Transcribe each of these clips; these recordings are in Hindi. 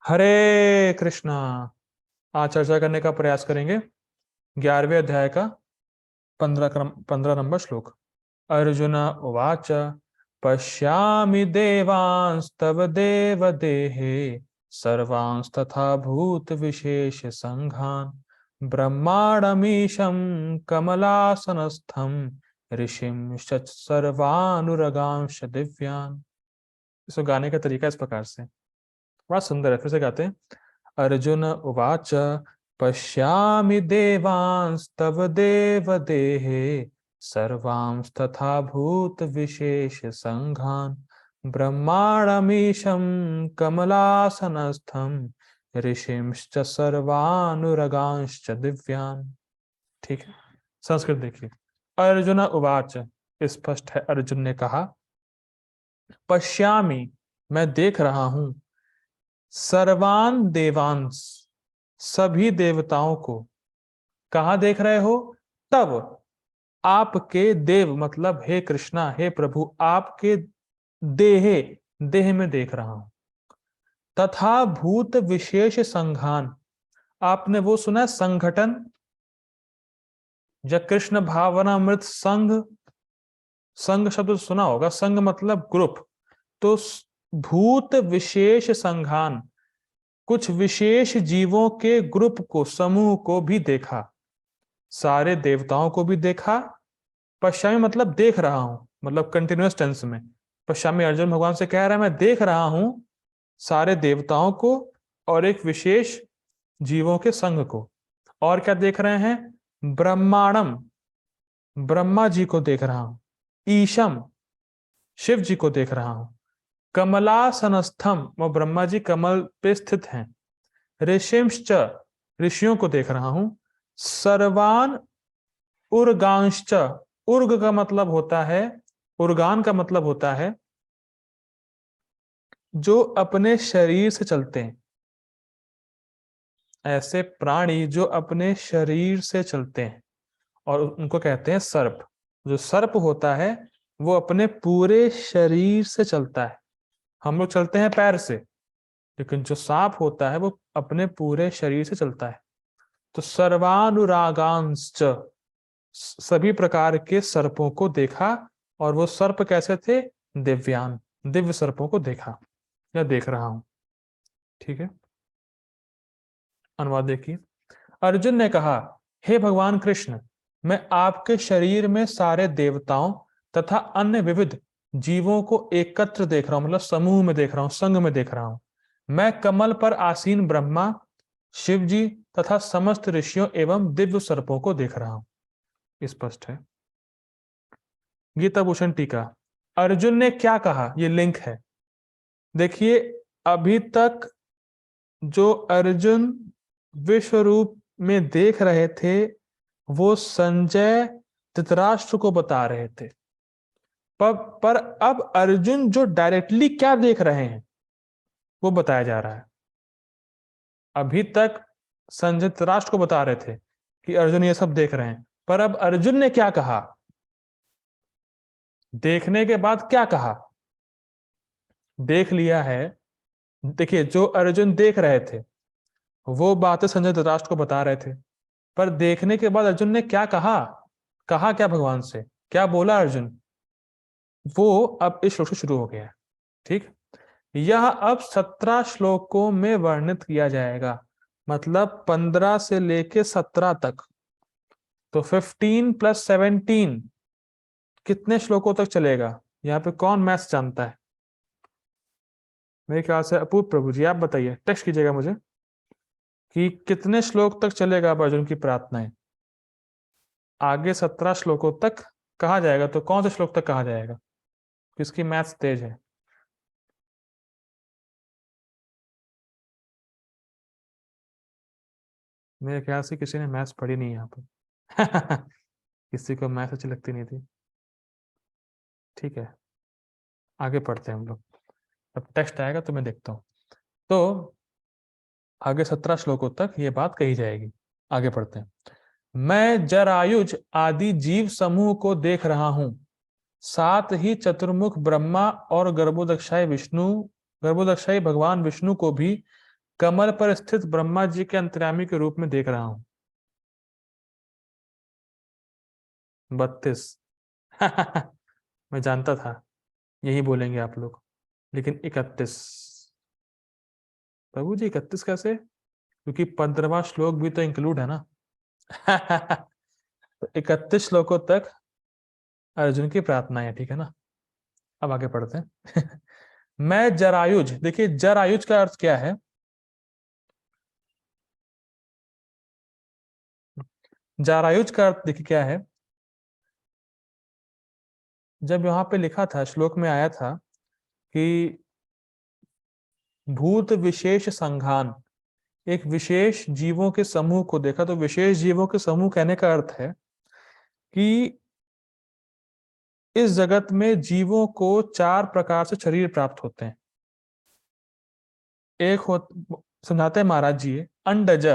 हरे कृष्णा। आज चर्चा करने का प्रयास करेंगे 11वें अध्याय का 15 नंबर श्लोक। अर्जुन उवाच पश्यामि देवांस्तव देव देहे सर्वांस्तथा भूत विशेष संघान ब्रह्माणमीशं कमलासनस्थं ऋषिंश्च सर्वानुरगांश दिव्यान। इसको गाने का तरीका इस प्रकार से बड़ा सुंदर है, फिर से गाते हैं। अर्जुन उवाच पश्यामि देवांस्तव देव देहे सर्वांस्तथा भूत विशेष संघान ब्रह्माणमीशं कमलासनस्थं ऋषिंश्च सर्वानुरगांश्च दिव्यान। ठीक है, संस्कृत देखिए। अर्जुन उवाच, स्पष्ट है, अर्जुन ने कहा। पश्यामि, मैं देख रहा हूं। सर्वान देवांश, सभी देवताओं को। कहा देख रहे हो? तब आपके देव मतलब हे कृष्णा, हे प्रभु, आपके देहे, देह में देख रहा हूं। तथा भूत विशेष संघान, आपने वो सुना संगठन, जब कृष्ण भावनामृत संघ, संघ शब्द सुना होगा, संघ मतलब ग्रुप। तो भूत विशेष संघान, कुछ विशेष जीवों के ग्रुप को, समूह को भी देखा। सारे देवताओं को भी देखा। पश्यामी मतलब देख रहा हूं, मतलब कंटिन्यूअस टेंस में। पश्यामी अर्जुन भगवान से कह रहा है मैं देख रहा हूं सारे देवताओं को और एक विशेष जीवों के संघ को। और क्या देख रहे हैं? ब्रह्मांडम, ब्रह्मा जी को देख रहा हूं। ईशम, शिव जी को देख रहा हूं। कमलासनस्थम, वो ब्रह्मा जी कमल पे स्थित हैं। ऋषिंश्च, ऋषियों को देख रहा हूं। सर्वान उर्गांश्च, उर्ग का मतलब होता है, उर्गान का मतलब होता है जो अपने शरीर से चलते हैं। ऐसे प्राणी जो अपने शरीर से चलते हैं और उनको कहते हैं सर्प। जो सर्प होता है वो अपने पूरे शरीर से चलता है। हम लोग चलते हैं पैर से, लेकिन जो सांप होता है वो अपने पूरे शरीर से चलता है। तो सर्वानुरागांश्च, सभी प्रकार के सर्पों को देखा। और वो सर्प कैसे थे? दिव्यान, दिव्य सर्पों को देखा या देख रहा हूं। ठीक है, अनुवाद देखिए। अर्जुन ने कहा, हे भगवान कृष्ण, मैं आपके शरीर में सारे देवताओं तथा अन्य विविध जीवों को एकत्र देख रहा हूं, मतलब समूह में देख रहा हूं, संघ में देख रहा हूं। मैं कमल पर आसीन ब्रह्मा, शिव जी तथा समस्त ऋषियों एवं दिव्य सर्पों को देख रहा हूं। स्पष्ट है। गीता भूषण टीका। अर्जुन ने क्या कहा, ये लिंक है। देखिए, अभी तक जो अर्जुन विश्व रूप में देख रहे थे वो संजय धृतराष्ट्र को बता रहे थे। पर अब अर्जुन जो डायरेक्टली क्या देख रहे हैं वो बताया जा रहा है। अभी तक संजय धृतराष्ट्र को बता रहे थे कि अर्जुन ये सब देख रहे हैं, पर अब अर्जुन ने क्या कहा, देखने के बाद क्या कहा, देख लिया है। देखिए, जो अर्जुन देख रहे थे वो बातें संजय धृतराष्ट्र को बता रहे थे, पर देखने के बाद अर्जुन ने क्या कहा, कहा क्या भगवान से, क्या बोला अर्जुन, वो अब इस श्लोक से शुरू हो गया है। ठीक, यह अब 17 श्लोकों में वर्णित किया जाएगा, मतलब 15 से लेके 17 तक। तो 15 + 17 कितने श्लोकों तक चलेगा? यहाँ पे कौन मैथ्स जानता है? मेरे ख्याल से अपूर्व प्रभु जी, आप बताइए, टेक्स्ट कीजिएगा मुझे कि कितने श्लोक तक चलेगा अब अर्जुन की प्रार्थनाएं। आगे 17 श्लोकों तक कहा जाएगा, तो कौन से श्लोक तक कहा जाएगा? किसकी मैथ्स तेज है? मेरे ख्याल से किसी ने मैथ्स पढ़ी नहीं यहाँ पर। किसी को मैथ्स अच्छी लगती नहीं थी। ठीक है, आगे पढ़ते हैं हम लोग। अब टेक्स्ट आएगा तो मैं देखता हूँ। तो आगे 17 श्लोकों तक ये बात कही जाएगी। आगे पढ़ते हैं। मैं जरायुज आदि जीव समूह को देख रहा हूं, साथ ही चतुर्मुख ब्रह्मा और गर्भोदक्षाई भगवान विष्णु को भी कमल पर स्थित ब्रह्मा जी के अंतर्यामी के रूप में देख रहा हूं। 32। मैं जानता था यही बोलेंगे आप लोग, लेकिन 31। प्रभु जी 31 कैसे? क्योंकि 15वां श्लोक भी तो इंक्लूड है ना। तो 31 श्लोकों तक अर्जुन की प्रार्थना है, ठीक है ना। अब आगे पढ़ते हैं। मैं जरायुज, देखिए जरायुज का अर्थ क्या है? जरायुज का अर्थ देखिए क्या है। जब यहाँ पे लिखा था, श्लोक में आया था कि भूत विशेष संघान, एक विशेष जीवों के समूह को देखा, तो विशेष जीवों के समूह कहने का अर्थ है कि इस जगत में जीवों को 4 प्रकार से शरीर प्राप्त होते हैं। एक हो, समझाते हैं महाराज जी, अंडज,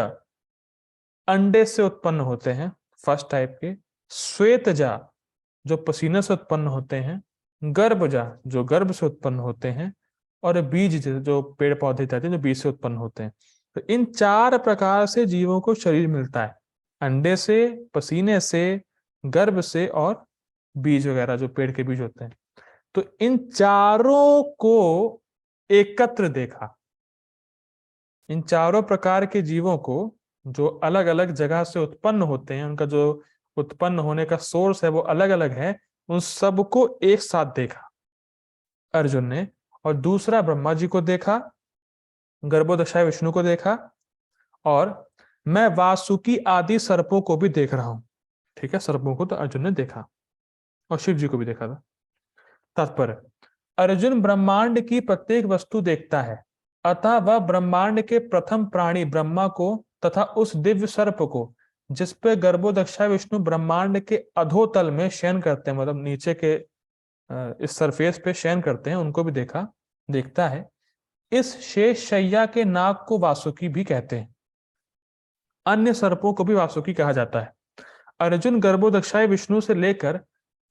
अंडे से उत्पन्न होते हैं फर्स्ट टाइप के। श्वेतजा, जो पसीने से उत्पन्न होते हैं। गर्भजा, जो गर्भ से उत्पन्न होते हैं। और बीज, जो पेड़ पौधे जाते हैं जो बीज से उत्पन्न होते हैं। तो इन 4 प्रकार से जीवों को शरीर मिलता है, अंडे से, पसीने से, गर्भ से और बीज वगैरह जो पेड़ के बीज होते हैं। तो इन चारों को एकत्र देखा। इन चारों प्रकार के जीवों को, जो अलग अलग जगह से उत्पन्न होते हैं, उनका जो उत्पन्न होने का सोर्स है वो अलग अलग है, उन सबको एक साथ देखा अर्जुन ने। और दूसरा ब्रह्मा जी को देखा, गर्भोदशाय विष्णु को देखा, और मैं वासुकी आदि सर्पों को भी देख रहा हूं। ठीक है, सर्पों को तो अर्जुन ने देखा, और शिव जी को भी देखा था। तात्पर्य, अर्जुन ब्रह्मांड की प्रत्येक वस्तु देखता है, अतः वह ब्रह्मांड के प्रथम प्राणी ब्रह्मा को तथा उस दिव्य सर्प को, जिस पे गर्भोदक्षा विष्णु ब्रह्मांड के अधोतल में शयन करते हैं, मतलब नीचे के इस सरफेस पे शयन करते हैं, उनको भी देखता है। इस शेष शैया के नाग को वासुकी भी कहते हैं। अन्य सर्पों को भी वासुकी कहा जाता है। अर्जुन गर्भोदक्षाय विष्णु से लेकर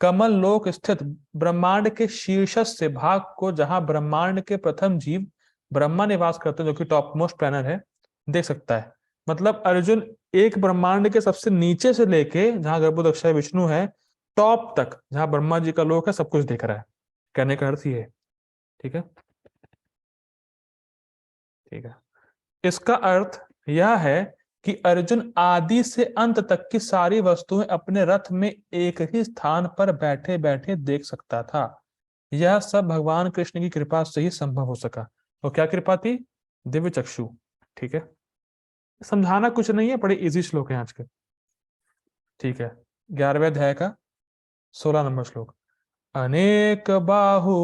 कमल लोक स्थित ब्रह्मांड के शीर्षस्थ भाग को, जहां ब्रह्मांड के प्रथम जीव ब्रह्मा निवास करते हैं, जो कि टॉप मोस्ट प्लैनेट है, देख सकता है। मतलब अर्जुन एक ब्रह्मांड के सबसे नीचे से लेके, जहां गर्भोदक्षाय विष्णु है, टॉप तक जहां ब्रह्मा जी का लोक है, सब कुछ देख रहा है। कहने का अर्थ ये है। ठीक है, ठीक है। इसका अर्थ यह है कि अर्जुन आदि से अंत तक की सारी वस्तुएं अपने रथ में एक ही स्थान पर बैठे बैठे देख सकता था। यह सब भगवान कृष्ण की कृपा से ही संभव हो सका। तो क्या कृपा थी? दिव्य चक्षु। ठीक है, समझाना कुछ नहीं है, बड़े इजी श्लोक है आज के। ठीक है, 11वें अध्याय का 16 नंबर श्लोक। अनेक बाहु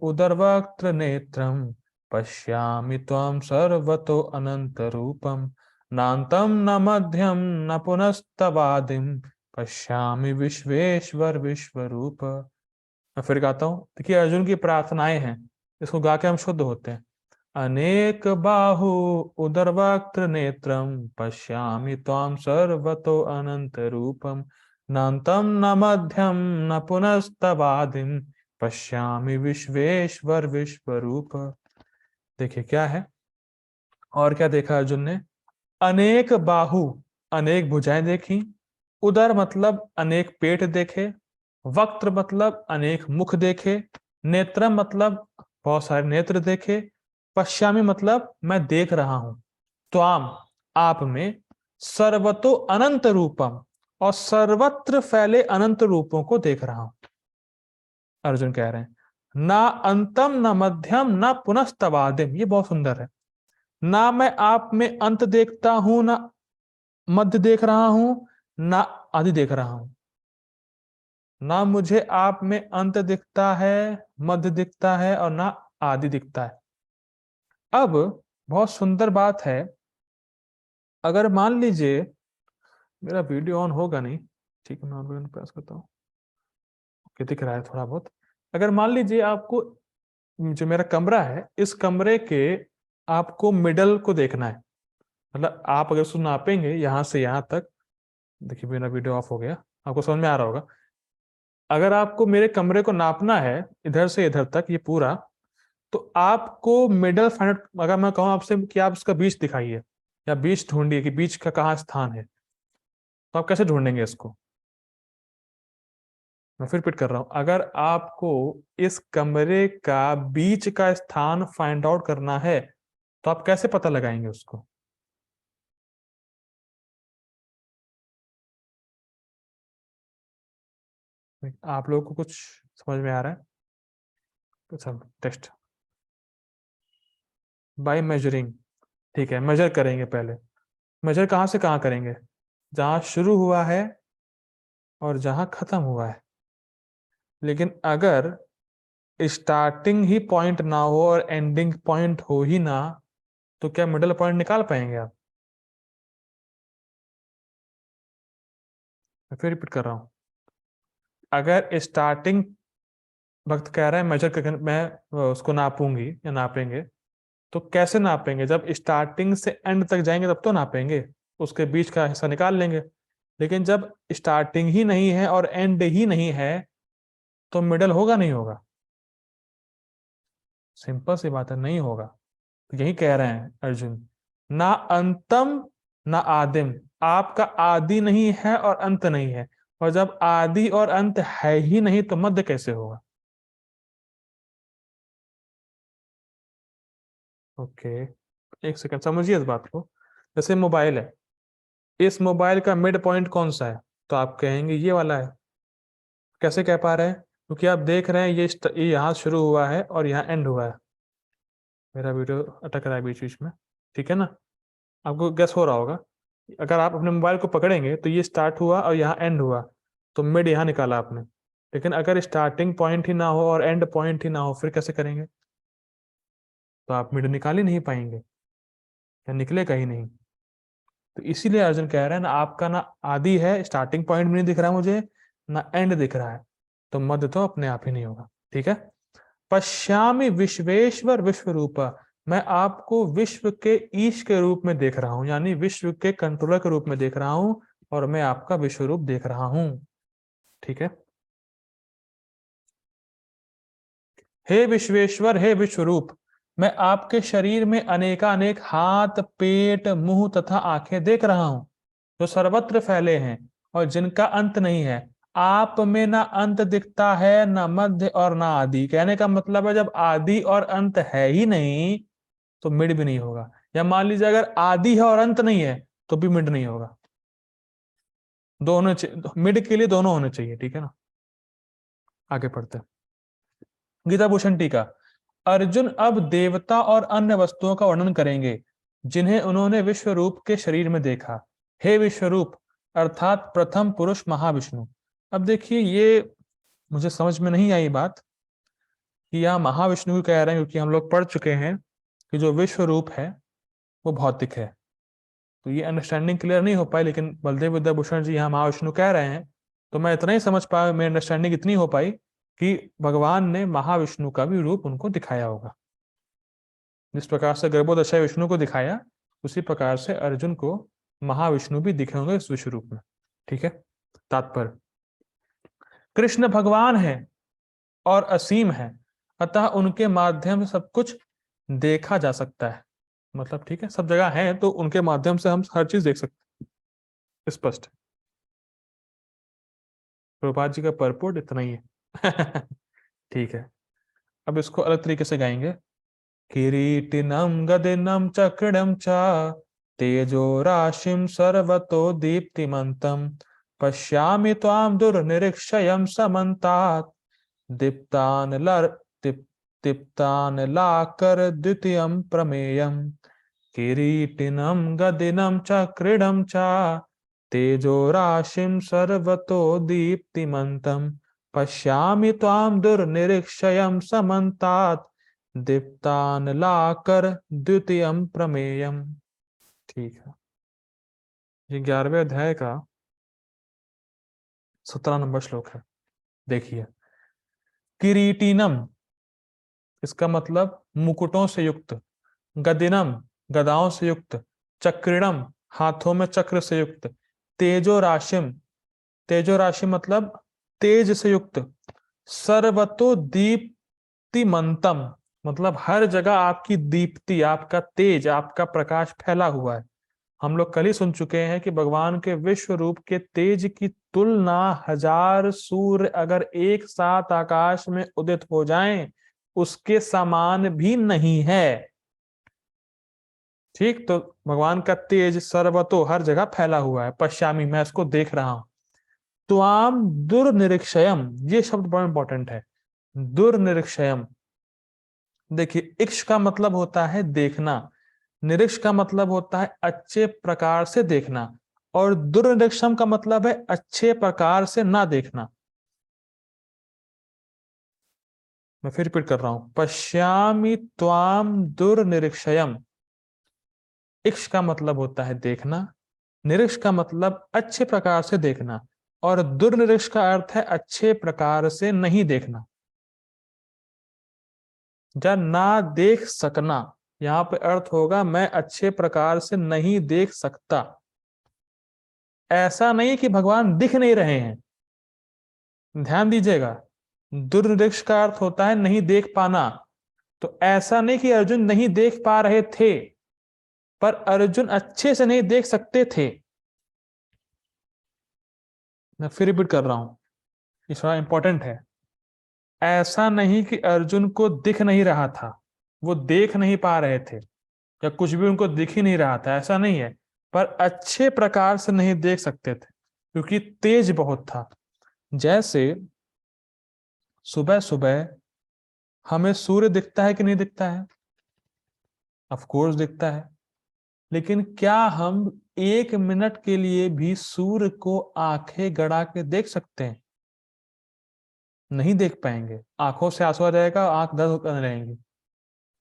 उदरवक्त्र नेत्रम पश्यामि त्वं सर्वतो अनंत रूपम नान्तं न मध्यम न पुनस्तवादिम पश्यामि विश्वेश्वर विश्वरूप। मैं फिर गाता हूं, देखिए अर्जुन की प्रार्थनाएं हैं, इसको गा के हम शुद्ध होते हैं। अनेक बाहु उदरवक्त्र नेत्रम पश्यामि त्वां सर्वतो अनंत रूपम नान्तं न मध्यम न पुनस्तवादिम पश्यामि विश्वेश्वर विश्वरूप। देखिए क्या है, और क्या देखा अर्जुन ने? अनेक बाहु, अनेक भुजाएं देखी। उदर मतलब अनेक पेट देखे। वक्त्र मतलब अनेक मुख देखे। नेत्र मतलब बहुत सारे नेत्र देखे। पश्यामी मतलब मैं देख रहा हूं। त्वाम, आप में। सर्वतो अनंत रूपम, और सर्वत्र फैले अनंत रूपों को देख रहा हूं। अर्जुन कह रहे हैं, ना अंतम न मध्यम न पुनस्तवादिम, ये बहुत सुंदर है। ना मैं आप में अंत देखता हूं, ना मध्य देख रहा हूं, ना आदि देख रहा हूं। ना मुझे आप में अंत दिखता है, मध्य दिखता है, और ना आदि दिखता है। अब बहुत सुंदर बात है, अगर मान लीजिए मेरा वीडियो ऑन होगा नहीं, ठीक है, मैं ऑन बटन प्रेस करता हूँ, दिख रहा है थोड़ा बहुत। अगर मान लीजिए आपको, जो मेरा कमरा है, इस कमरे के आपको मिडल को देखना है, मतलब आप अगर उसको नापेंगे यहां से यहां तक, देखिए मेरा वीडियो ऑफ हो गया, आपको समझ में आ रहा होगा। अगर आपको मेरे कमरे को नापना है इधर से इधर तक ये पूरा, तो आपको मिडल फाइंड आउट, अगर मैं कहूँ आपसे कि आप उसका बीच दिखाइए या बीच ढूंढिए कि बीच का कहाँ स्थान है, तो आप कैसे ढूंढेंगे इसको? मैं फिर रिपीट कर रहा हूं, अगर आपको इस कमरे का बीच का स्थान फाइंड आउट करना है तो आप कैसे पता लगाएंगे उसको? आप लोगों को कुछ समझ में आ रहा है? अच्छा, टेस्ट बाय मेजरिंग। ठीक है, मेजर करेंगे पहले। मेजर कहाँ से कहाँ करेंगे? जहाँ शुरू हुआ है और जहाँ खत्म हुआ है। लेकिन अगर स्टार्टिंग ही पॉइंट ना हो और एंडिंग पॉइंट हो ही ना, तो क्या मिडल पॉइंट निकाल पाएंगे आप? मैं फिर रिपीट कर रहा हूँ, अगर स्टार्टिंग वक्त कह रहा है मेजर करके मैं उसको नापूंगी या नापेंगे, तो कैसे नापेंगे? जब स्टार्टिंग से एंड तक जाएंगे तब तो नापेंगे, उसके बीच का हिस्सा निकाल लेंगे। लेकिन जब स्टार्टिंग ही नहीं है और एंड ही नहीं है, तो मिडल होगा नहीं होगा? सिंपल सी बात है, नहीं होगा। तो यही कह रहे हैं अर्जुन, ना अंतम ना आदिम। आपका आदि नहीं है और अंत नहीं है, और जब आदि और अंत है ही नहीं तो मध्य कैसे होगा? ओके, एक सेकंड समझिए इस बात को। जैसे मोबाइल है, इस मोबाइल का मिड पॉइंट कौन सा है? तो आप कहेंगे ये वाला है। कैसे कह पा रहे हैं? क्योंकि आप देख रहे हैं ये यहाँ शुरू हुआ है और यहाँ एंड हुआ है। मेरा वीडियो अटक रहा है बीच बीच में, ठीक है ना? आपको गेस हो रहा होगा। अगर आप अपने मोबाइल को पकड़ेंगे तो ये स्टार्ट हुआ और यहाँ एंड हुआ, तो मिड यहाँ निकाला आपने। लेकिन अगर स्टार्टिंग पॉइंट ही ना हो और एंड पॉइंट ही ना हो, फिर कैसे करेंगे? तो आप मिड निकाल ही नहीं पाएंगे, या निकलेगा ही नहीं। तो इसीलिए अर्जुन कह रहे हैं ना, आपका ना आदि है, स्टार्टिंग पॉइंट भी नहीं दिख रहा मुझे, ना एंड दिख रहा है, तो मध्य तो अपने आप ही नहीं होगा। ठीक है। पश्यामि विश्वेश्वर विश्व रूपा, मैं आपको विश्व के ईश के रूप में देख रहा हूं, यानी विश्व के कंट्रोलर के रूप में देख रहा हूं, और मैं आपका विश्व रूप देख रहा हूं। ठीक है। हे विश्वेश्वर, हे विश्वरूप, मैं आपके शरीर में अनेकानेक हाथ, पेट, मुंह तथा आंखें देख रहा हूं, जो सर्वत्र फैले हैं और जिनका अंत नहीं है। आप में ना अंत दिखता है, ना मध्य और ना आदि। कहने का मतलब है, जब आदि और अंत है ही नहीं तो मिड भी नहीं होगा। या मान लीजिए अगर आदि है और अंत नहीं है तो भी मिड नहीं होगा। दोनों मिड के लिए दोनों होने चाहिए। ठीक है ना? आगे पढ़ते हैं। गीता भूषण टीका। अर्जुन अब देवता और अन्य वस्तुओं का वर्णन करेंगे जिन्हें उन्होंने विश्व रूप के शरीर में देखा। हे विश्वरूप अर्थात प्रथम पुरुष महाविष्णु। अब देखिए, ये मुझे समझ में नहीं आई बात कि यहाँ महाविष्णु क्यों कह रहे हैं, क्योंकि हम लोग पढ़ चुके हैं कि जो विश्व रूप है वो भौतिक है। तो ये अंडरस्टैंडिंग क्लियर नहीं हो पाई, लेकिन बलदेव विद्याभूषण जी यहाँ महाविष्णु कह रहे हैं, तो मैं इतना ही समझ पाया, मेरी अंडरस्टैंडिंग इतनी हो पाई कि भगवान ने महाविष्णु का भी रूप उनको दिखाया होगा। जिस प्रकार से गर्भोदशा विष्णु को दिखाया, उसी प्रकार से अर्जुन को महाविष्णु भी दिखे होंगे इस विश्व रूप में। ठीक है। तात्पर्य, कृष्ण भगवान है और असीम है, अतः उनके माध्यम से सब कुछ देखा जा सकता है। मतलब ठीक है, सब जगह है तो उनके माध्यम से हम हर चीज देख सकते हैं। स्पष्ट है। प्रभुपाद जी का परपोर्ट इतना ही है। ठीक है। अब इसको अलग तरीके से गाएंगे। किरीटिनम गदिनम चक्रणम च तेजो राशिम सर्वतो दीप्तिमन्तम पश्यामि त्वां दुर्निरीक्षयं समन्तात् दीप्तानलर दीप दीप्तानलाकर द्वितीयं प्रमेयम् किरीटिनं गदिनं चक्रिणं च तेजो राशिं सर्वतो दीप्तिमन्तं पश्यामि त्वां दुर्निरीक्षयं समन्तात् दीप्तानलाकर द्वितीयं प्रमेयम्। ठीक है। ये 11वें अध्याय का 17 नंबर श्लोक है। देखिए, किरीटिनम, इसका मतलब मुकुटों से युक्त, गदिनम, गदाओं से युक्त, चक्रिणम, हाथों में चक्र से युक्त, तेजो राशिम, तेजो राशि मतलब तेज से युक्त, सर्वतो दीप्तिमंतम, मतलब हर जगह आपकी दीप्ति, आपका तेज, आपका प्रकाश फैला हुआ है। हम लोग कल ही सुन चुके हैं कि भगवान के विश्व रूप के तेज की तुलना 1000 सूर्य अगर एक साथ आकाश में उदित हो जाएं, उसके समान भी नहीं है। ठीक, तो भगवान का तेज सर्वतो हर जगह फैला हुआ है। पश्यामी, मैं इसको देख रहा हूं। त्वाम दुर्निरीक्षयम, ये शब्द बड़ा इंपॉर्टेंट है। दुर्निरीक्षयम, देखिए, इक्ष का मतलब होता है देखना, निरीक्ष का मतलब होता है अच्छे प्रकार से देखना, और दुर्निरीक्षम का मतलब है अच्छे प्रकार से ना देखना। मैं फिर रिपीट कर रहा हूं, पश्यामि त्वाम दुर्निरीक्षयम। इक्ष का मतलब होता है देखना, निरीक्ष का मतलब अच्छे प्रकार से देखना, और दुर्निरीक्ष का अर्थ है अच्छे प्रकार से नहीं देखना या ना देख सकना। यहां पे अर्थ होगा मैं अच्छे प्रकार से नहीं देख सकता। ऐसा नहीं कि भगवान दिख नहीं रहे हैं, ध्यान दीजिएगा। दुर्निरीक्ष का अर्थ होता है नहीं देख पाना। तो ऐसा नहीं कि अर्जुन नहीं देख पा रहे थे, पर अर्जुन अच्छे से नहीं देख सकते थे। मैं फिर रिपीट कर रहा हूं, ये थोड़ा इंपॉर्टेंट है। ऐसा नहीं कि अर्जुन को दिख नहीं रहा था, वो देख नहीं पा रहे थे, या कुछ भी उनको दिख ही नहीं रहा था, ऐसा नहीं है। पर अच्छे प्रकार से नहीं देख सकते थे क्योंकि तेज बहुत था। जैसे सुबह सुबह हमें सूर्य दिखता है कि नहीं दिखता है? ऑफ कोर्स दिखता है। लेकिन क्या हम 1 मिनट के लिए भी सूर्य को आंखें गड़ा के देख सकते हैं? नहीं देख पाएंगे, आंखों से आंसू आ जाएगा, आंख दर्द करने लगेंगी।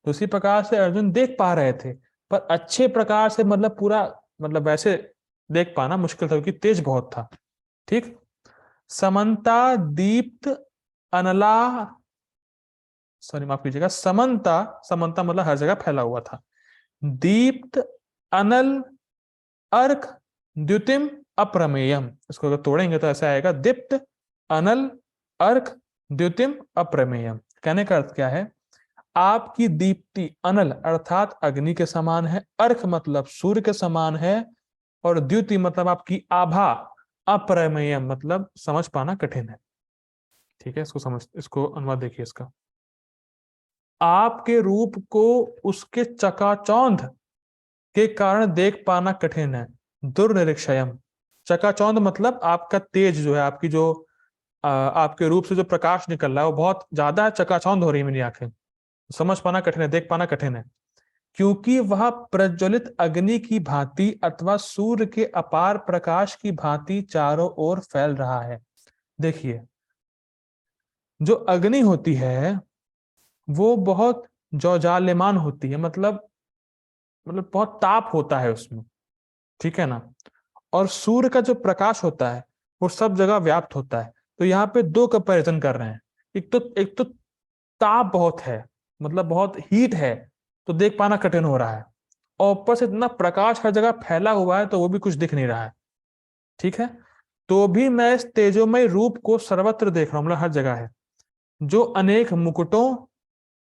तो उसी प्रकार से अर्जुन देख पा रहे थे, पर अच्छे प्रकार से, मतलब पूरा, मतलब वैसे देख पाना मुश्किल था क्योंकि तेज बहुत था। ठीक, समन्ता दीप्त अनला, सॉरी माफ कीजिएगा, समन्ता, समन्ता मतलब हर जगह फैला हुआ था। दीप्त अनल अर्क द्युतिम अप्रमेयम, इसको अगर तोड़ेंगे तो ऐसा आएगा, दीप्त अनल अर्क द्युतिम अप्रमेयम। कहने का अर्थ क्या है? आपकी दीप्ति अनल अर्थात अग्नि के समान है, अर्क मतलब सूर्य के समान है, और द्युति मतलब आपकी आभा, अप्रमेयम मतलब समझ पाना कठिन है। ठीक है, इसको अनुवाद देखिए इसका। आपके रूप को उसके चकाचौंध के कारण देख पाना कठिन है। दुर्निरीक्षयम, चकाचौंध मतलब आपका तेज जो है, आपकी जो आपके रूप से जो प्रकाश निकल रहा है वो बहुत ज्यादा चकाचौंध हो रही है मेरी आंखें, समझ पाना कठिन है, देख पाना कठिन है। क्योंकि वह प्रज्वलित अग्नि की भांति अथवा सूर्य के अपार प्रकाश की भांति चारों ओर फैल रहा है। देखिए, जो अग्नि होती है वो बहुत ज्वालायमान होती है, मतलब बहुत ताप होता है उसमें, ठीक है ना। और सूर्य का जो प्रकाश होता है वो सब जगह व्याप्त होता है। तो यहाँ पे दो कंपैरिजन कर रहे हैं। एक तो ताप बहुत है, मतलब बहुत हीट है, तो देख पाना कठिन हो रहा है, और ऊपर से इतना प्रकाश हर जगह फैला हुआ है तो वो भी कुछ दिख नहीं रहा है। ठीक है, तो भी मैं इस तेजोमय रूप को सर्वत्र देख रहा हूं, मतलब हर जगह है, जो अनेक मुकुटों,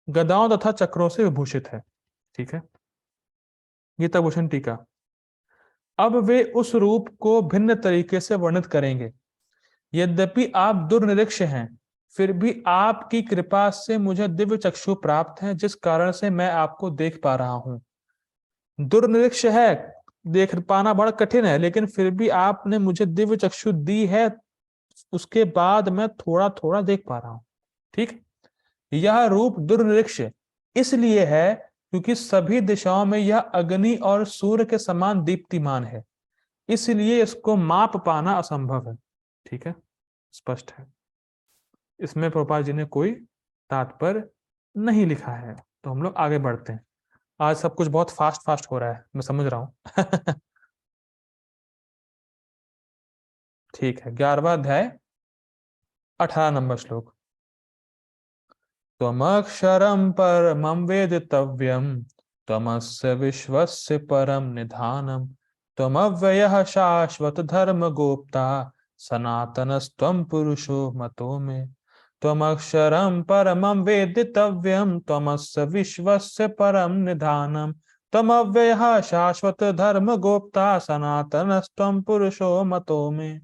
गदाओं तथा चक्रों से विभूषित है। ठीक है, गीताभूषण टीका। अब वे उस रूप को भिन्न तरीके से वर्णित करेंगे। यद्यपि आप दुर्निरीक्ष हैं, फिर भी आपकी कृपा से मुझे दिव्य चक्षु प्राप्त है, जिस कारण से मैं आपको देख पा रहा हूं। दुर्निरीक्ष है, देख पाना बड़ा कठिन है, लेकिन फिर भी आपने मुझे दिव्य चक्षु दी है, उसके बाद मैं थोड़ा थोड़ा देख पा रहा हूं। ठीक, यह रूप दुर्निरीक्ष इसलिए है क्योंकि सभी दिशाओं में यह अग्नि और सूर्य के समान दीप्तिमान है, इसलिए इसको माप पाना असंभव है। ठीक है, स्पष्ट है, इसमें प्रभुपाद जी ने कोई तात्पर्य नहीं लिखा है। तो हम लोग आगे बढ़ते हैं। आज सब कुछ बहुत फास्ट फास्ट हो रहा है, मैं समझ रहा हूं। ठीक है, 11वां अध्याय 18 नंबर श्लोक। त्वमक्षरं परमं वेदितव्यं, त्वमस्य विश्वस्य परम निधानम, त्वमव्ययः शाश्वत धर्म गोप्ता, सनातनस्त्वं पुरुषो मतो में। त्वमक्षरं परमं वेदितव्यं त्वमस्य विश्वस्य परम निधानम त्वमव्ययः शाश्वत धर्म गोप्ता सनातनस्त्वं पुरुषो मतो में।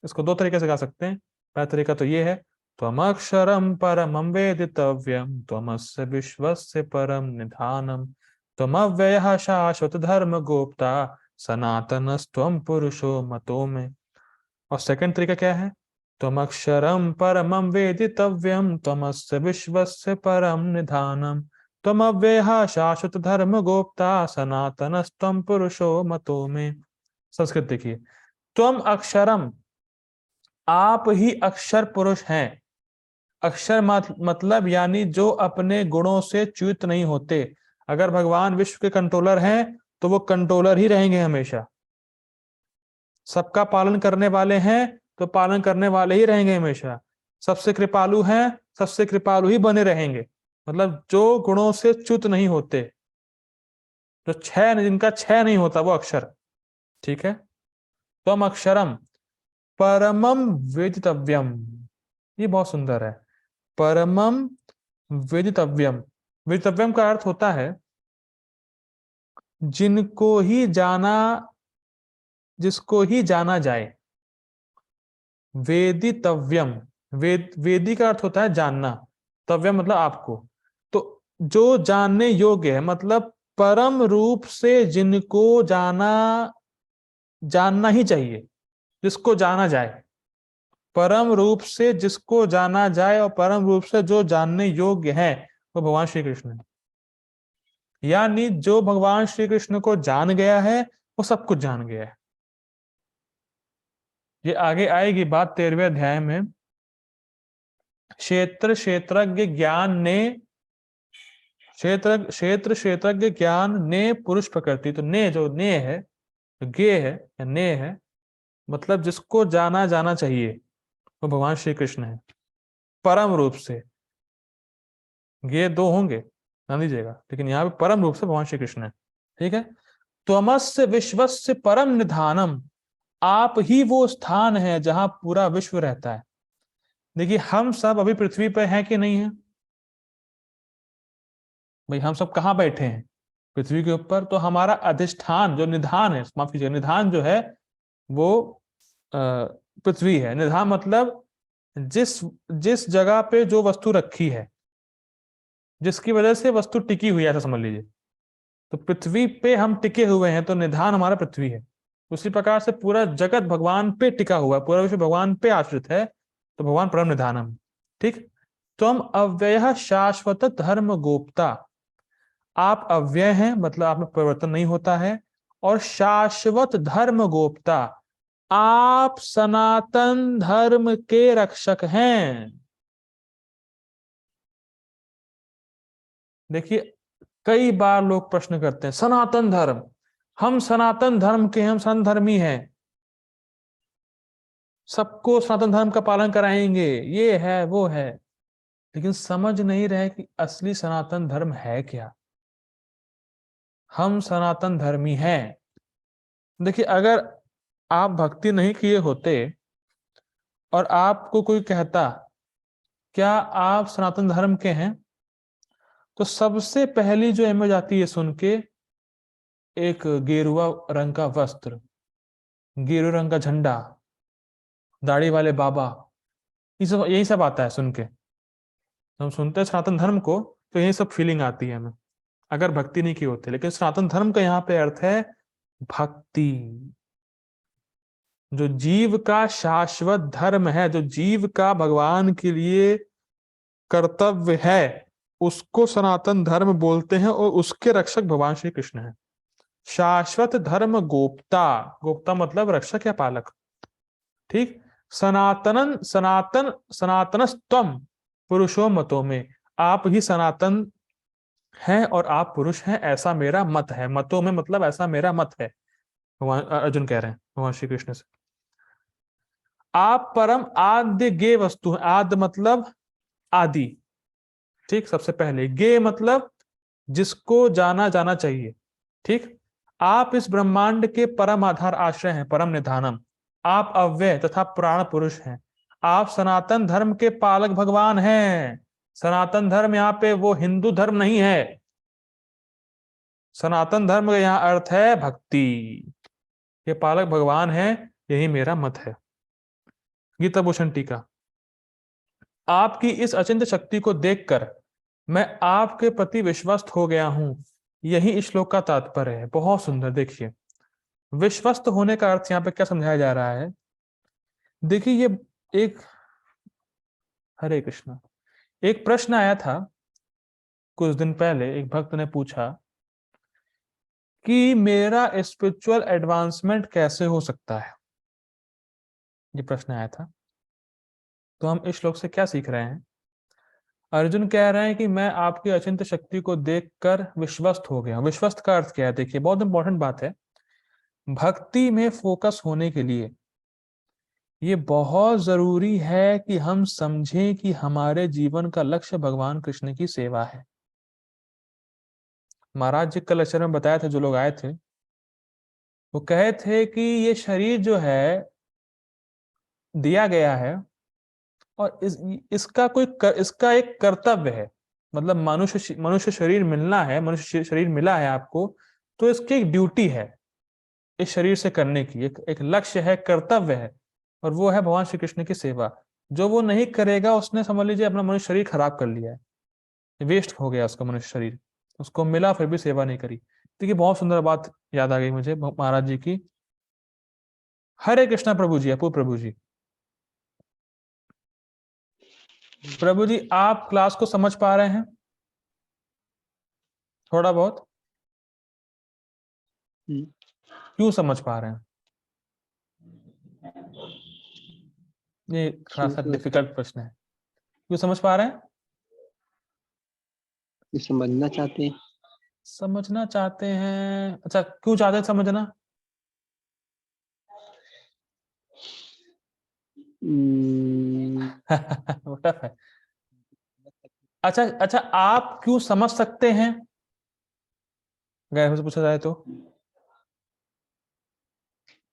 इसको दो तरीके से गा सकते हैं। पहला तरीका तो ये है, त्वमक्षरं परमं वेदितव्यं त्वमस्य विश्वस्य परम निधानम त्वमव्ययः शाश्वत धर्म गोप्ता सनातनस्त्वं पुरुषो मतो में। और सेकंड तरीका क्या है, त्वमक्षरं परमं वेदितव्यं त्वमस्य विश्वस्य परम निधानम त्वमव्ययः शाश्वत धर्म गोप्ता सनातनस्त्वं पुरुषो मतो में। संस्कृत देखिए, त्वम अक्षरम, आप ही अक्षर पुरुष हैं। अक्षर मतलब यानी जो अपने गुणों से च्युत नहीं होते। अगर भगवान विश्व के कंट्रोलर हैं तो वो कंट्रोलर ही रहेंगे हमेशा। सबका पालन करने वाले हैं तो पालन करने वाले ही रहेंगे हमेशा। सबसे कृपालु हैं, सबसे कृपालु ही बने रहेंगे। मतलब जो गुणों से च्युत नहीं होते, जो जिनका क्षय नहीं होता, वो अक्षर। ठीक है। त्वम अक्षरम परमम वेदितव्यम, ये बहुत सुंदर है। परमम वेदितव्यम, वेदितव्यम का अर्थ होता है जिनको ही जाना, जिसको ही जाना जाए। वेदितव्यम, वेदी का अर्थ होता है जानना, तव्यम मतलब आपको। तो जो जानने योग्य है, मतलब परम रूप से जिनको जानना ही चाहिए, जिसको जाना जाए। परम रूप से जिसको जाना जाए और परम रूप से जो जानने योग्य है, वो भगवान श्री कृष्ण है। यानी जो भगवान श्री कृष्ण को जान गया है वो सब कुछ जान गया है। ये आगे आएगी बात 13वें अध्याय में। क्षेत्र क्षेत्रज्ञ ज्ञान ने, क्षेत्रज्ञ ज्ञान ने पुरुष प्रकृति। तो ने, जो ने है, जो गे है या ने है, मतलब जिसको जाना जाना चाहिए, वो भगवान श्री कृष्ण है परम रूप से। गे दो होंगे, ध्यान दीजिएगा, लेकिन यहाँ पे परम रूप से भगवान श्री कृष्ण है। ठीक है। त्वमस्य विश्वस्य परम निधानम, आप ही वो स्थान है जहां पूरा विश्व रहता है। देखिए, हम सब अभी पृथ्वी पर हैं कि नहीं है? भाई हम सब कहाँ बैठे हैं? पृथ्वी के ऊपर। तो हमारा अधिष्ठान जो निधान है, माफ कीजिए, निधान जो है वो पृथ्वी है। निधान मतलब जिस जिस जगह पे जो वस्तु रखी है, जिसकी वजह से वस्तु टिकी हुई है, ऐसा समझ लीजिए। तो पृथ्वी पे हम टिके हुए हैं, तो निधान हमारा पृथ्वी है। उसी प्रकार से पूरा जगत भगवान पे टिका हुआ है, पूरा विश्व भगवान पे आश्रित है, तो भगवान परम निधानम। ठीक। तुम अव्यय शाश्वत धर्म गोप्ता, आप अव्यय हैं, मतलब आप में परिवर्तन नहीं होता है। और शाश्वत धर्म गोप्ता, आप सनातन धर्म के रक्षक हैं। देखिए, कई बार लोग प्रश्न करते हैं, सनातन धर्म, हम सनातन धर्म के, हम सनातन धर्मी हैं, सबको सनातन धर्म का पालन कराएंगे, ये है वो है। लेकिन समझ नहीं रहे कि असली सनातन धर्म है क्या। हम सनातन धर्मी हैं। देखिए, अगर आप भक्ति नहीं किए होते और आपको कोई कहता क्या आप सनातन धर्म के हैं, तो सबसे पहली जो इमेज आती है सुन के, एक गेरुआ रंग का वस्त्र, गेरुआ रंग का झंडा, दाढ़ी वाले बाबा, ये सब, यही सब आता है सुन के। हम सुनते हैं सनातन धर्म को तो यही सब फीलिंग आती है हमें, अगर भक्ति नहीं की होती। लेकिन सनातन धर्म का यहाँ पे अर्थ है भक्ति। जो जीव का शाश्वत धर्म है, जो जीव का भगवान के लिए कर्तव्य है, उसको सनातन धर्म बोलते हैं, और उसके रक्षक भगवान श्री कृष्ण हैं। शाश्वत धर्म गोप्ता, गोप्ता मतलब रक्षक या पालक। ठीक। सनातन सनातन सनातनस्तम पुरुषो मतो में, आप ही सनातन हैं और आप पुरुष हैं, ऐसा मेरा मत है। मतों में मतलब ऐसा मेरा मत है, भगवान अर्जुन कह रहे हैं भगवान श्री कृष्ण से। आप परम आद्य गे वस्तु है। आद्य मतलब आदि। ठीक। सबसे पहले गे मतलब जिसको जाना जाना चाहिए। ठीक। आप इस ब्रह्मांड के परम आधार आश्रय हैं, परम निधानम। आप अव्यय तथा प्राण पुरुष हैं। आप सनातन धर्म के पालक भगवान हैं। सनातन धर्म यहाँ पे वो हिंदू धर्म नहीं है। सनातन धर्म का यहाँ अर्थ है भक्ति। ये पालक भगवान है, यही मेरा मत है। गीता भूषण टीका। आपकी इस अचिंत्य शक्ति को देखकर मैं आपके प्रति विश्वस्त हो गया हूं, यही इस श्लोक का तात्पर्य है। बहुत सुंदर। देखिए, विश्वस्त होने का अर्थ यहाँ पे क्या समझाया जा रहा है। देखिए, ये एक, हरे कृष्णा, एक प्रश्न आया था कुछ दिन पहले। एक भक्त ने पूछा कि मेरा स्पिरिचुअल एडवांसमेंट कैसे हो सकता है। ये प्रश्न आया था। तो हम इस श्लोक से क्या सीख रहे हैं। अर्जुन कह रहे हैं कि मैं आपकी अचिंत्य शक्ति को देखकर विश्वस्त हो गया। विश्वस्त का अर्थ क्या है। देखिए, बहुत इंपॉर्टेंट बात है। भक्ति में फोकस होने के लिए ये बहुत जरूरी है कि हम समझें कि हमारे जीवन का लक्ष्य भगवान कृष्ण की सेवा है। महाराज जी कल लेक्चर में बताया था, जो लोग आए थे वो कहे थे कि ये शरीर जो है दिया गया है और इसका इसका एक कर्तव्य है। मतलब मनुष्य शरीर मिलना है, मनुष्य शरीर मिला है आपको, तो इसकी एक ड्यूटी है इस शरीर से करने की, एक लक्ष्य है, कर्तव्य है, और वो है भगवान श्री कृष्ण की सेवा। जो वो नहीं करेगा उसने, समझ लीजिए, अपना मनुष्य शरीर खराब कर लिया है, वेस्ट हो गया उसका मनुष्य शरीर। उसको मिला फिर भी सेवा नहीं करी। देखिए, बहुत सुंदर बात याद आ गई मुझे महाराज जी की। हरे कृष्णा प्रभु जी, अपू प्रभु जी। प्रभु जी, आप क्लास को समझ पा रहे हैं थोड़ा बहुत? क्यों समझ पा रहे हैं? ये थोड़ा सा डिफिकल्ट प्रश्न है। क्यों समझ पा रहे हैं? समझना चाहते हैं। समझना चाहते हैं। अच्छा, क्यों चाहते हैं समझना? टफ है। अच्छा अच्छा, आप क्यों समझ सकते हैं, अगर से पूछा जाए तो?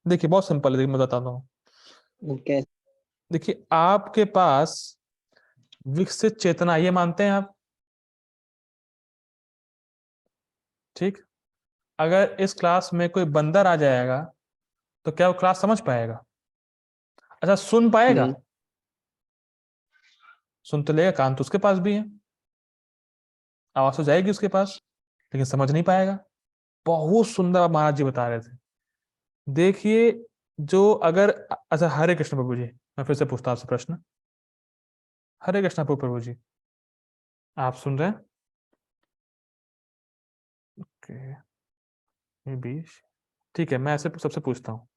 देखिए, बहुत सिंपल है। देखिए, मैं बताता हूँ। देखिए, आपके पास विकसित चेतना, ये मानते हैं आप? ठीक। अगर इस क्लास में कोई बंदर आ जाएगा तो क्या वो क्लास समझ पाएगा? अच्छा, सुन पाएगा? नहीं। सुन तो लेगा, कान तो उसके पास भी है, आवाज तो जाएगी उसके पास, लेकिन समझ नहीं पाएगा। बहुत सुंदर महाराज जी बता रहे थे। देखिए, जो अगर, अच्छा, हरे कृष्ण प्रभु जी, मैं फिर से पूछता हूं आपसे प्रश्न। हरे कृष्ण प्रभु जी, आप सुन रहे हैं? ओके, ये 20, ठीक है, मैं ऐसे सबसे पूछता हूँ।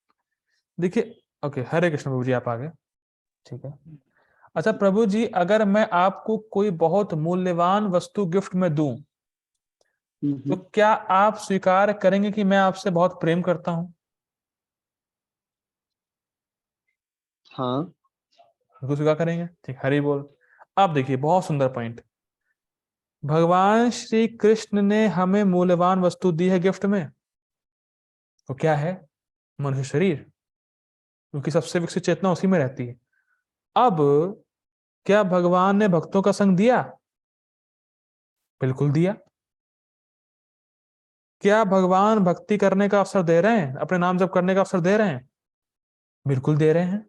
देखिए, ओके, हरे कृष्ण प्रभु जी, आप आ गए, ठीक है। अच्छा प्रभु जी, अगर मैं आपको कोई बहुत मूल्यवान वस्तु गिफ्ट में दूं तो क्या आप स्वीकार करेंगे कि मैं आपसे बहुत प्रेम करता हूं? हाँ। बिल्कुल स्वीकार करेंगे, ठीक, हरि बोल। अब देखिए, बहुत सुंदर पॉइंट। भगवान श्री कृष्ण ने हमें मूल्यवान वस्तु दी है गिफ्ट में, तो क्या है? मनुष्य शरीर, क्योंकि सबसे विकसित चेतना उसी में रहती है। अब क्या भगवान ने भक्तों का संग दिया? बिल्कुल दिया। क्या भगवान भक्ति करने का अवसर दे रहे हैं, अपने नाम जप करने का अवसर दे रहे हैं? बिल्कुल दे रहे हैं।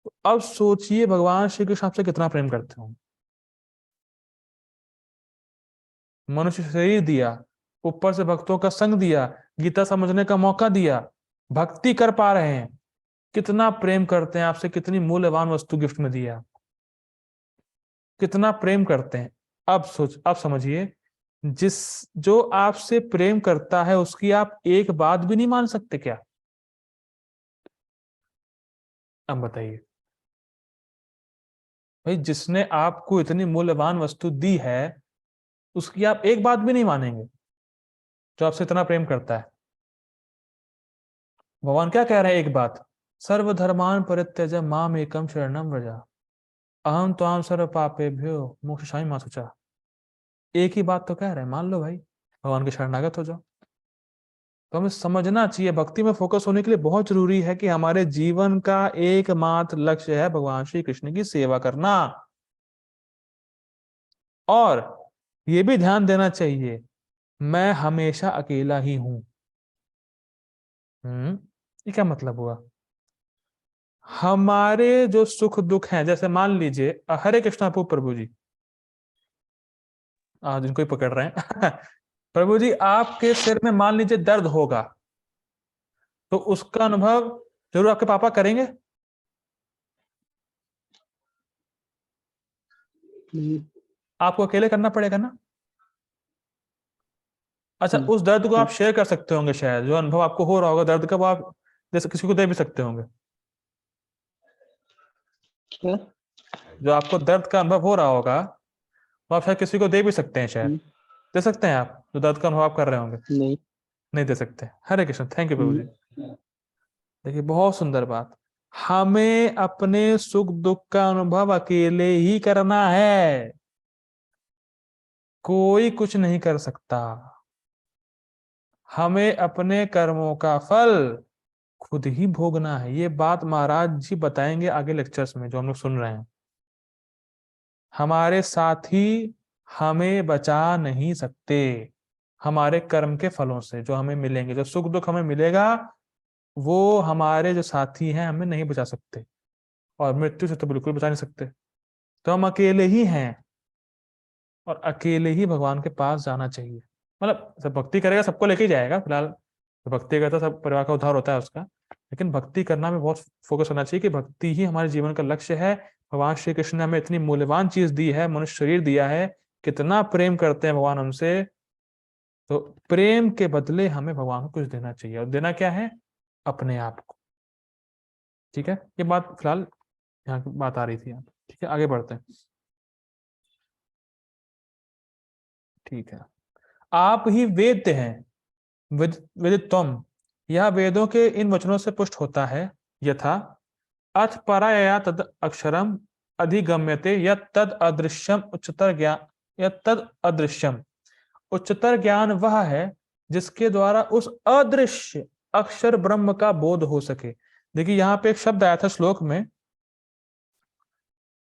तो अब सोचिए, भगवान श्री कृष्ण आपसे कितना प्रेम करते हो। मनुष्य शरीर दिया, ऊपर से भक्तों का संग दिया, गीता समझने का मौका दिया, भक्ति कर पा रहे हैं। कितना प्रेम करते हैं आपसे, कितनी मूल्यवान वस्तु गिफ्ट में दिया, कितना प्रेम करते हैं। अब समझिए, जिस जो आपसे प्रेम करता है उसकी आप एक बात भी नहीं मान सकते क्या? अब बताइए भाई, जिसने आपको इतनी मूल्यवान वस्तु दी है उसकी आप एक बात भी नहीं मानेंगे, जो आपसे इतना प्रेम करता है। भगवान क्या कह रहे हैं? एक बात, सर्वधर्मान परित्यज माम एकम शरणम व्रजा, अहम त्वाम सर्व पापेभ्यो मोक्षामि मा शुचा। एक ही बात तो कह रहे हैं, मान लो भाई, भगवान के शरणागत हो जाओ। तो हमें समझना चाहिए भक्ति में फोकस होने के लिए बहुत जरूरी है कि हमारे जीवन का एकमात्र लक्ष्य है भगवान श्री कृष्ण की सेवा करना। और ये भी ध्यान देना चाहिए मैं हमेशा अकेला ही हूं। ये क्या मतलब हुआ? हमारे जो सुख दुख हैं, जैसे मान लीजिए हरे कृष्णा प्रभु जी, जिनको ही पकड़ रहे हैं प्रभु जी, आपके सिर में मान लीजिए दर्द होगा, तो उसका अनुभव जरूर आपके पापा करेंगे? नहीं। आपको अकेले करना पड़ेगा ना। अच्छा, हम्म, उस दर्द को आप हम्म, शेयर कर सकते होंगे, शायद जो अनुभव आपको हो रहा होगा दर्द का, वो आप जैसे किसी को दे भी सकते होंगे। क्या? जो आपको दर्द का अनुभव हो रहा होगा वो आप शायद किसी को दे भी सकते हैं, शायद हम्म, दे सकते हैं आप, जो दर्द का अनुभव आप कर रहे होंगे। नहीं। नहीं दे सकते। हरे कृष्ण, थैंक यू प्रभु जी। हम्म, देखिए बहुत सुंदर बात, हमें अपने सुख दुख का अनुभव अकेले ही करना है, कोई कुछ नहीं कर सकता। हमें अपने कर्मों का फल खुद ही भोगना है। ये बात महाराज जी बताएंगे आगे लेक्चर्स में जो हम लोग सुन रहे हैं। हमारे साथी हमें बचा नहीं सकते हमारे कर्म के फलों से, जो हमें मिलेंगे, जो सुख दुख हमें मिलेगा, वो हमारे जो साथी हैं हमें नहीं बचा सकते, और मृत्यु से तो बिल्कुल बचा नहीं सकते। तो हम अकेले ही हैं, और अकेले ही भगवान के पास जाना चाहिए। मतलब सब भक्ति करेगा सबको लेके ही जाएगा फिलहाल, तो भक्ति करता सब परिवार का उद्धार होता है उसका, लेकिन भक्ति करना में बहुत फोकस होना चाहिए कि भक्ति ही हमारे जीवन का लक्ष्य है। भगवान श्री कृष्ण ने हमें इतनी मूल्यवान चीज दी है, मनुष्य शरीर दिया है, कितना प्रेम करते हैं भगवान हमसे, तो प्रेम के बदले हमें भगवान को कुछ देना चाहिए, और देना क्या है? अपने आप को। ठीक है, ये बात फिलहाल यहाँ की बात आ रही थी यहाँ पे। ठीक है, आगे बढ़ते हैं। ठीक है, आप ही वेद्य हैं, विदित्वम, यह वेदों के इन वचनों से पुष्ट होता है। यथा अथ पराया तद अक्षरम अधिगम्यते यत् तद अदृश्यम उच्चतर ज्ञान, यत् तद अदृश्यम, उच्चतर ज्ञान वह है जिसके द्वारा उस अदृश्य अक्षर ब्रह्म का बोध हो सके। देखिए यहाँ पे एक शब्द आया था श्लोक में,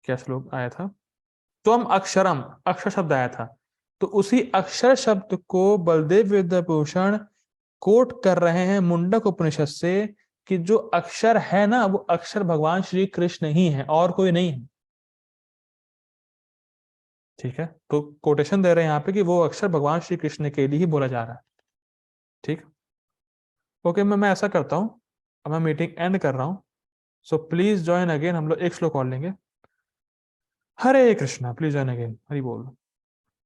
क्या श्लोक आया था? त्वम अक्षरम, अक्षर शब्द आया था। तो उसी अक्षर शब्द को बलदेव विद्याभूषण कोट कर रहे हैं मुंडक उपनिषद से, कि जो अक्षर है ना, वो अक्षर भगवान श्री कृष्ण ही है और कोई नहीं है। ठीक है, तो कोटेशन दे रहे हैं यहाँ पे कि वो अक्षर भगवान श्री कृष्ण के लिए ही बोला जा रहा है। ठीक, ओके, मैं ऐसा करता हूँ, अब मैं मीटिंग एंड कर रहा हूँ। सो प्लीज ज्वाइन अगेन, हम लोग एक श्लोक और लेंगे। Hare Krishna, please join again, Hari बोल।